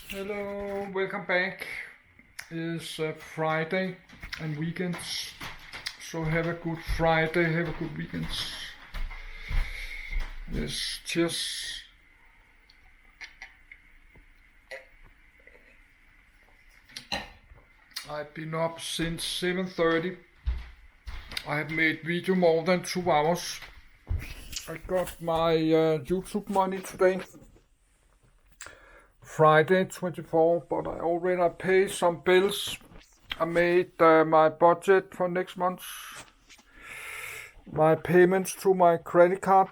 Hello, welcome back. It's Friday and weekends, so have a good Friday, have a good weekend. Yes, cheers. I've been up since 7:30. I have made video more than 2 hours. I got my YouTube money today, Friday 24, but I already paid some bills. I made my budget for next month. My payments to my credit card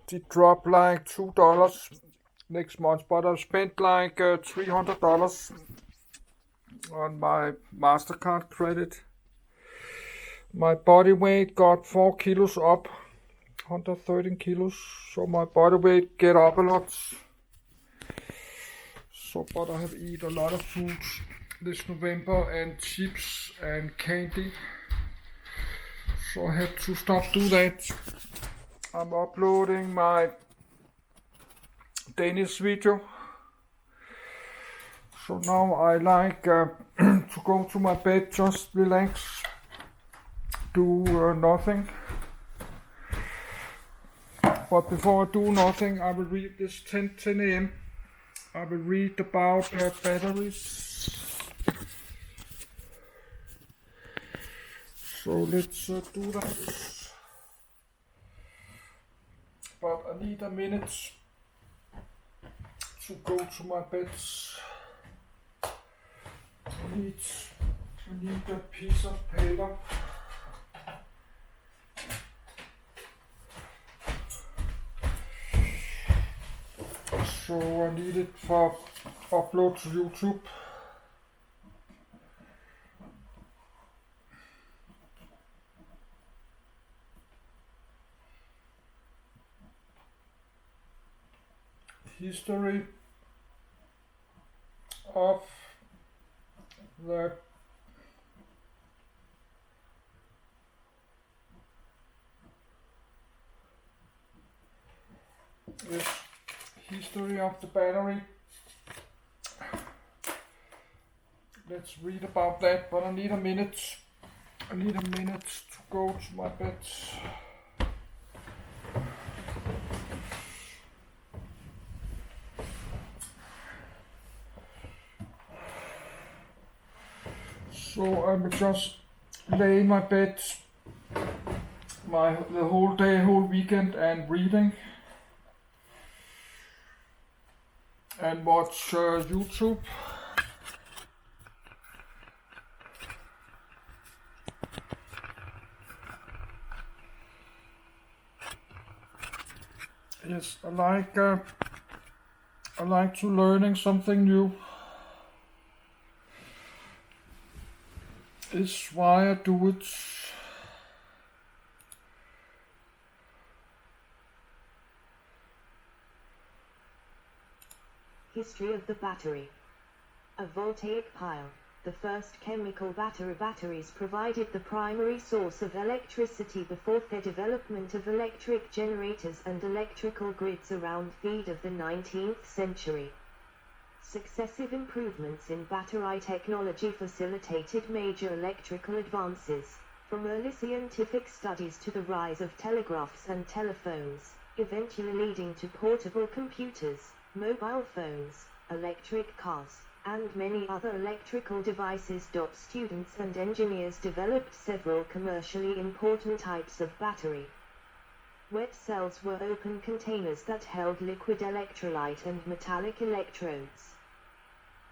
did drop like $2 next month, but I've spent like $300 on my MasterCard credit. My body weight got 4 kilos up, 113 kilos, so my body weight get up a lot. So, but I have eaten a lot of food this November and chips and candy, so I had to stop do that. I'm uploading my Danish video. So now I like to go to my bed, just relax, do nothing. But before I do nothing, I will read this 10 a.m. I will read about batteries. So let's do that. But I need a minute to go to my bed. I need a piece of paper. So I need it for upload to YouTube. History of the history of the battery. Let's read about that, but I need a minute. I need a minute to go to my bed. So I will just lay in my bed the whole day, whole weekend, and reading and watch YouTube. Yes, I like to learning something new. It's why I do it. History of the battery. A voltaic pile, the first chemical batteries provided the primary source of electricity before the development of electric generators and electrical grids around the of the 19th century. Successive improvements in battery technology facilitated major electrical advances, from early scientific studies to the rise of telegraphs and telephones, eventually leading to portable computers, mobile phones, electric cars, and many other electrical devices. Students and engineers developed several commercially important types of battery. Wet cells were open containers that held liquid electrolyte and metallic electrodes.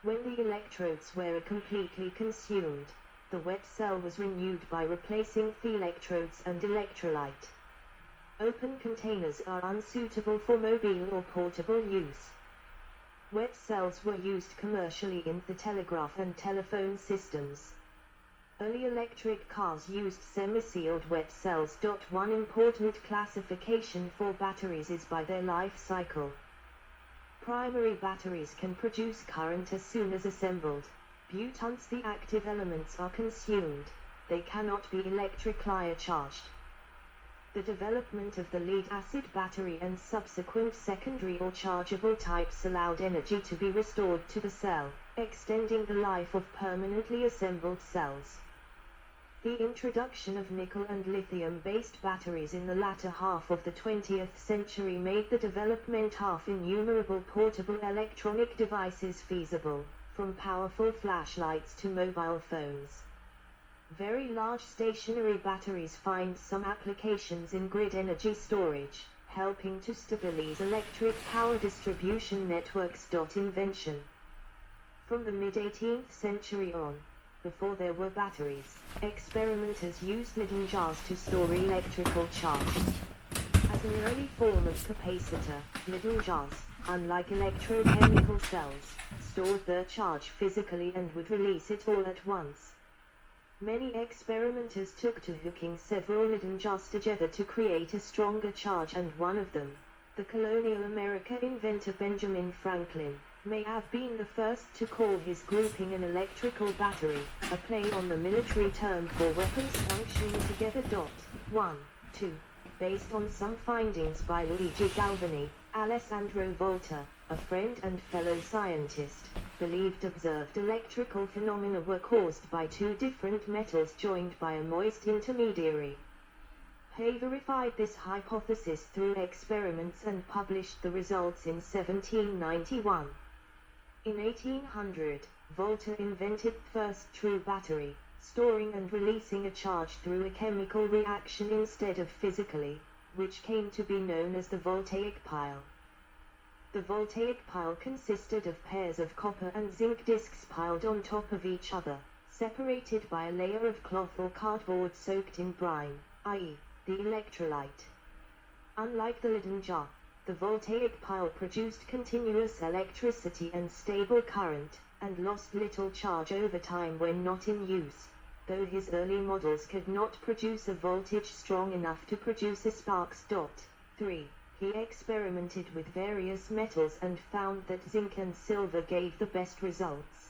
When the electrodes were completely consumed, the wet cell was renewed by replacing the electrodes and electrolyte. Open containers are unsuitable for mobile or portable use. Wet cells were used commercially in the telegraph and telephone systems. Early electric cars used semi-sealed wet cells. One important classification for batteries is by their life cycle. Primary batteries can produce current as soon as assembled, but once the active elements are consumed, they cannot be electrically charged. The development of the lead-acid battery and subsequent secondary or chargeable types allowed energy to be restored to the cell, extending the life of permanently assembled cells. The introduction of nickel and lithium-based batteries in the latter half of the 20th century made the development of innumerable portable electronic devices feasible, from powerful flashlights to mobile phones. Very large stationary batteries find some applications in grid energy storage, helping to stabilize electric power distribution networks. Invention. From the mid-18th century on, before there were batteries, experimenters used Leyden jars to store electrical charge. As an early form of capacitor, Leyden jars, unlike electrochemical cells, stored their charge physically and would release it all at once. Many experimenters took to hooking several Leyden jars together to create a stronger charge, and one of them, the colonial American inventor Benjamin Franklin, may have been the first to call his grouping an electrical battery, a play on the military term for weapons functioning together. 1, 2. Based on some findings by Luigi Galvani, Alessandro Volta, a friend and fellow scientist, believed observed electrical phenomena were caused by two different metals joined by a moist intermediary. Hay verified this hypothesis through experiments and published the results in 1791. In 1800, Volta invented the first true battery, storing and releasing a charge through a chemical reaction instead of physically, which came to be known as the voltaic pile. The voltaic pile consisted of pairs of copper and zinc discs piled on top of each other, separated by a layer of cloth or cardboard soaked in brine, i.e., the electrolyte. Unlike the Leyden jar, the voltaic pile produced continuous electricity and stable current, and lost little charge over time when not in use, though his early models could not produce a voltage strong enough to produce a spark. 3. He experimented with various metals and found that zinc and silver gave the best results.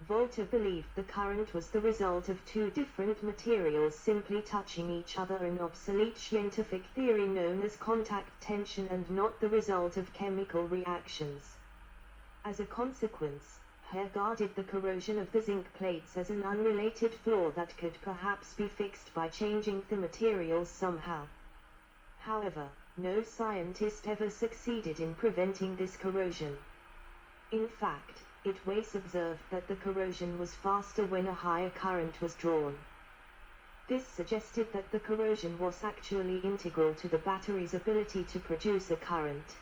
Volta believed the current was the result of two different materials simply touching each other, an obsolete scientific theory known as contact tension, and not the result of chemical reactions. As a consequence, He regarded the corrosion of the zinc plates as an unrelated flaw that could perhaps be fixed by changing the materials somehow. However, no scientist ever succeeded in preventing this corrosion. In fact, Weiss observed that the corrosion was faster when a higher current was drawn. This suggested that the corrosion was actually integral to the battery's ability to produce a current.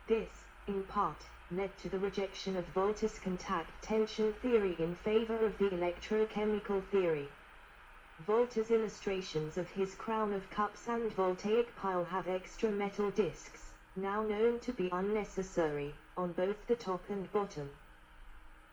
This, in part, led to the rejection of Volta's contact tension theory in favor of the electrochemical theory. Volta's illustrations of his crown of cups and voltaic pile have extra metal discs, now known to be unnecessary, on both the top and bottom.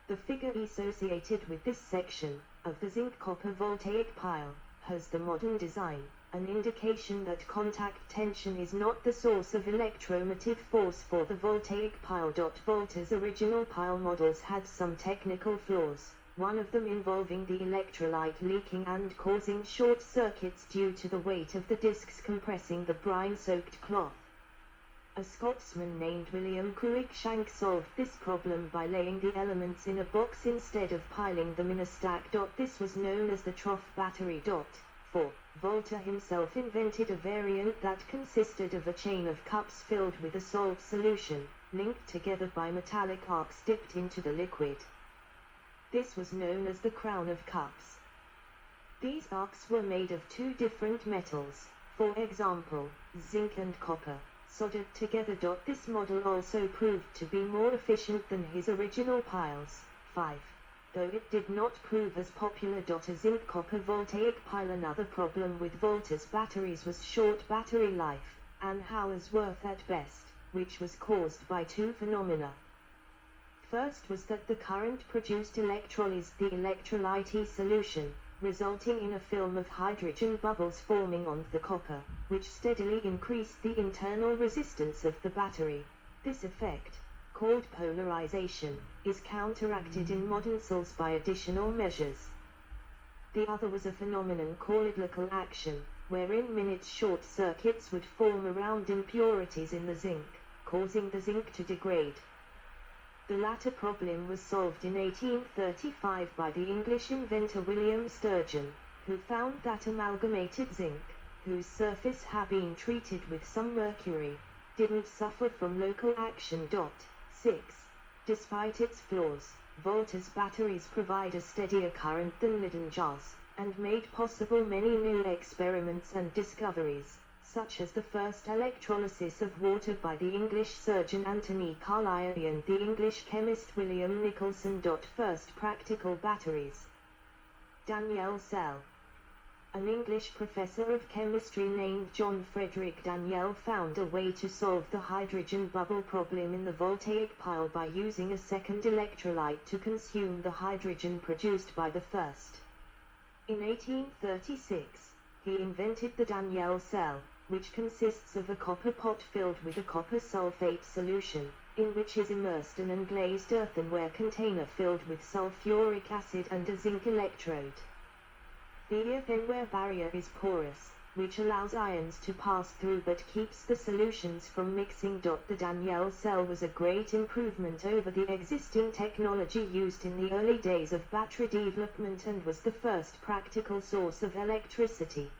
The figure associated with this section, of the zinc-copper voltaic pile, has the modern design, an indication that contact tension is not the source of electromotive force for the voltaic pile. Volta's original pile models had some technical flaws, one of them involving the electrolyte leaking and causing short circuits due to the weight of the discs compressing the brine-soaked cloth. A Scotsman named William Cruikshank solved this problem by laying the elements in a box instead of piling them in a stack. This was known as the trough battery. 4. Volta himself invented a variant that consisted of a chain of cups filled with a salt solution, linked together by metallic arcs dipped into the liquid. This was known as the crown of cups. These arcs were made of two different metals, for example, zinc and copper, soldered together. This model also proved to be more efficient than his original piles. 5. Though it did not prove as popular. A zinc-copper voltaic pile. Another problem with Volta's batteries was short battery life, an hour's worth at best, which was caused by two phenomena. First was that the current produced electrolyzed the electrolyte solution, resulting in a film of hydrogen bubbles forming on the copper, which steadily increased the internal resistance of the battery. This effect, called polarization, is counteracted in modern cells by additional measures. The other was a phenomenon called local action, wherein minute short circuits would form around impurities in the zinc, causing the zinc to degrade. The latter problem was solved in 1835 by the English inventor William Sturgeon, who found that amalgamated zinc, whose surface had been treated with some mercury, didn't suffer from local action. 6. Despite its flaws, Volta's batteries provide a steadier current than Leyden jars, and made possible many new experiments and discoveries, such as the first electrolysis of water by the English surgeon Anthony Carlisle and the English chemist William Nicholson. First practical batteries. Daniell cell. An English professor of chemistry named John Frederick Daniell found a way to solve the hydrogen bubble problem in the voltaic pile by using a second electrolyte to consume the hydrogen produced by the first. In 1836, he invented the Daniell cell, which consists of a copper pot filled with a copper sulfate solution, in which is immersed an unglazed earthenware container filled with sulfuric acid and a zinc electrode. The earthenware barrier is porous, which allows ions to pass through but keeps the solutions from mixing. The Daniell cell was a great improvement over the existing technology used in the early days of battery development and was the first practical source of electricity.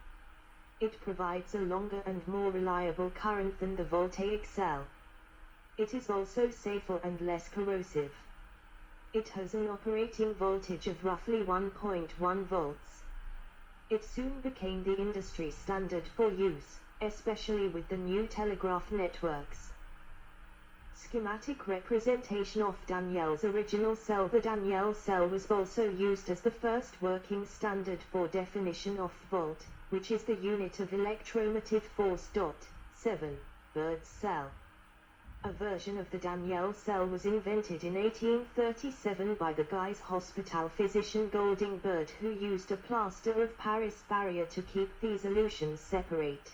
It provides a longer and more reliable current than the voltaic cell. It is also safer and less corrosive. It has an operating voltage of roughly 1.1 volts. It soon became the industry standard for use, especially with the new telegraph networks. Schematic representation of Daniell's original cell. The Daniell cell was also used as the first working standard for definition of volt, which is the unit of electromotive force. 7. Bird's cell. A version of the Daniell cell was invented in 1837 by the Guy's Hospital physician Golding Bird, who used a plaster of Paris barrier to keep these solutions separate.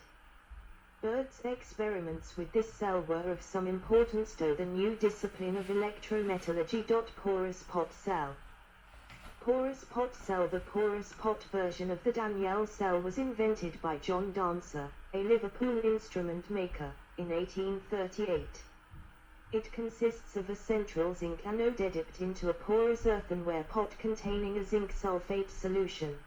Bird's experiments with this cell were of some importance to the new discipline of electrometallurgy. Porous pot cell. Porous pot cell. The porous pot version of the Daniell cell was invented by John Dancer, a Liverpool instrument maker, in 1838. It consists of a central zinc anode dipped into a porous earthenware pot containing a zinc sulfate solution.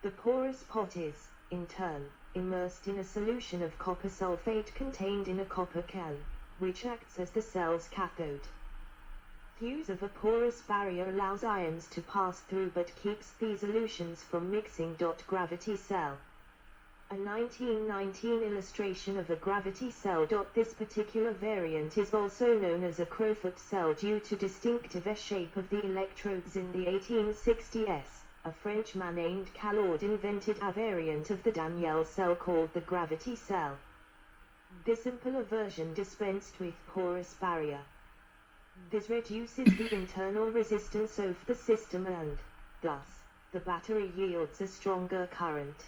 The porous pot is, in turn, immersed in a solution of copper sulfate contained in a copper can, which acts as the cell's cathode. Use of a porous barrier allows ions to pass through but keeps these solutions from mixing. Gravity cell. A 1919 illustration of a gravity cell. This particular variant is also known as a crowfoot cell due to distinctive shape of the electrodes. In the 1860s, a Frenchman named Calaud invented a variant of the Daniell cell called the gravity cell. This simpler version dispensed with porous barrier. This reduces the internal resistance of the system and, thus, the battery yields a stronger current.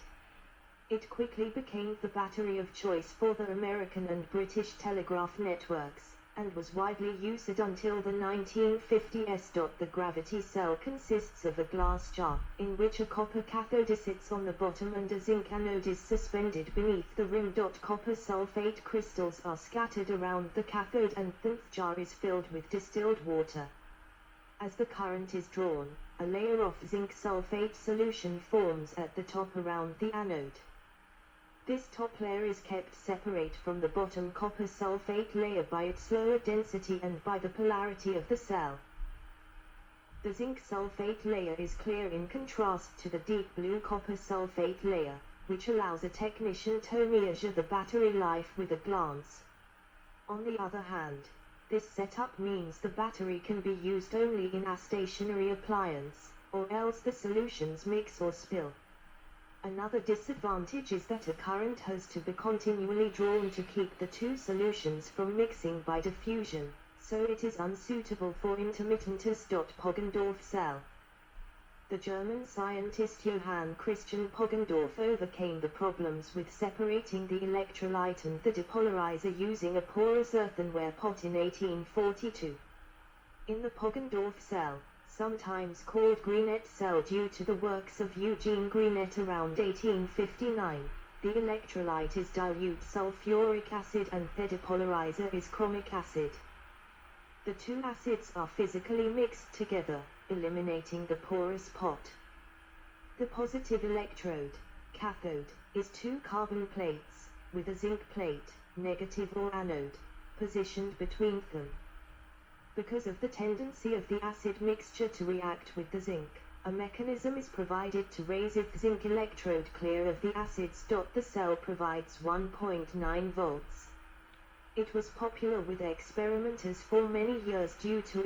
It quickly became the battery of choice for the American and British telegraph networks, and was widely used until the 1950s. The gravity cell consists of a glass jar, in which a copper cathode sits on the bottom and a zinc anode is suspended beneath the rim. Copper sulfate crystals are scattered around the cathode and the jar is filled with distilled water. As the current is drawn, a layer of zinc sulfate solution forms at the top around the anode. This top layer is kept separate from the bottom copper sulfate layer by its lower density and by the polarity of the cell. The zinc sulfate layer is clear in contrast to the deep blue copper sulfate layer, which allows a technician to measure the battery life with a glance. On the other hand, this setup means the battery can be used only in a stationary appliance, or else the solutions mix or spill. Another disadvantage is that a current has to be continually drawn to keep the two solutions from mixing by diffusion, so it is unsuitable for intermittent use. Poggendorf cell. The German scientist Johann Christian Poggendorf overcame the problems with separating the electrolyte and the depolarizer using a porous earthenware pot in 1842. In the Poggendorf cell, sometimes called Greenet cell due to the works of Eugene Greenet around 1859. The electrolyte is dilute sulfuric acid and the depolarizer is chromic acid. The two acids are physically mixed together, eliminating the porous pot. The positive electrode, cathode, is two carbon plates, with a zinc plate, negative or anode, positioned between them. Because of the tendency of the acid mixture to react with the zinc, a mechanism is provided to raise its zinc electrode clear of the acids. The cell provides 1.9 volts. It was popular with experimenters for many years due to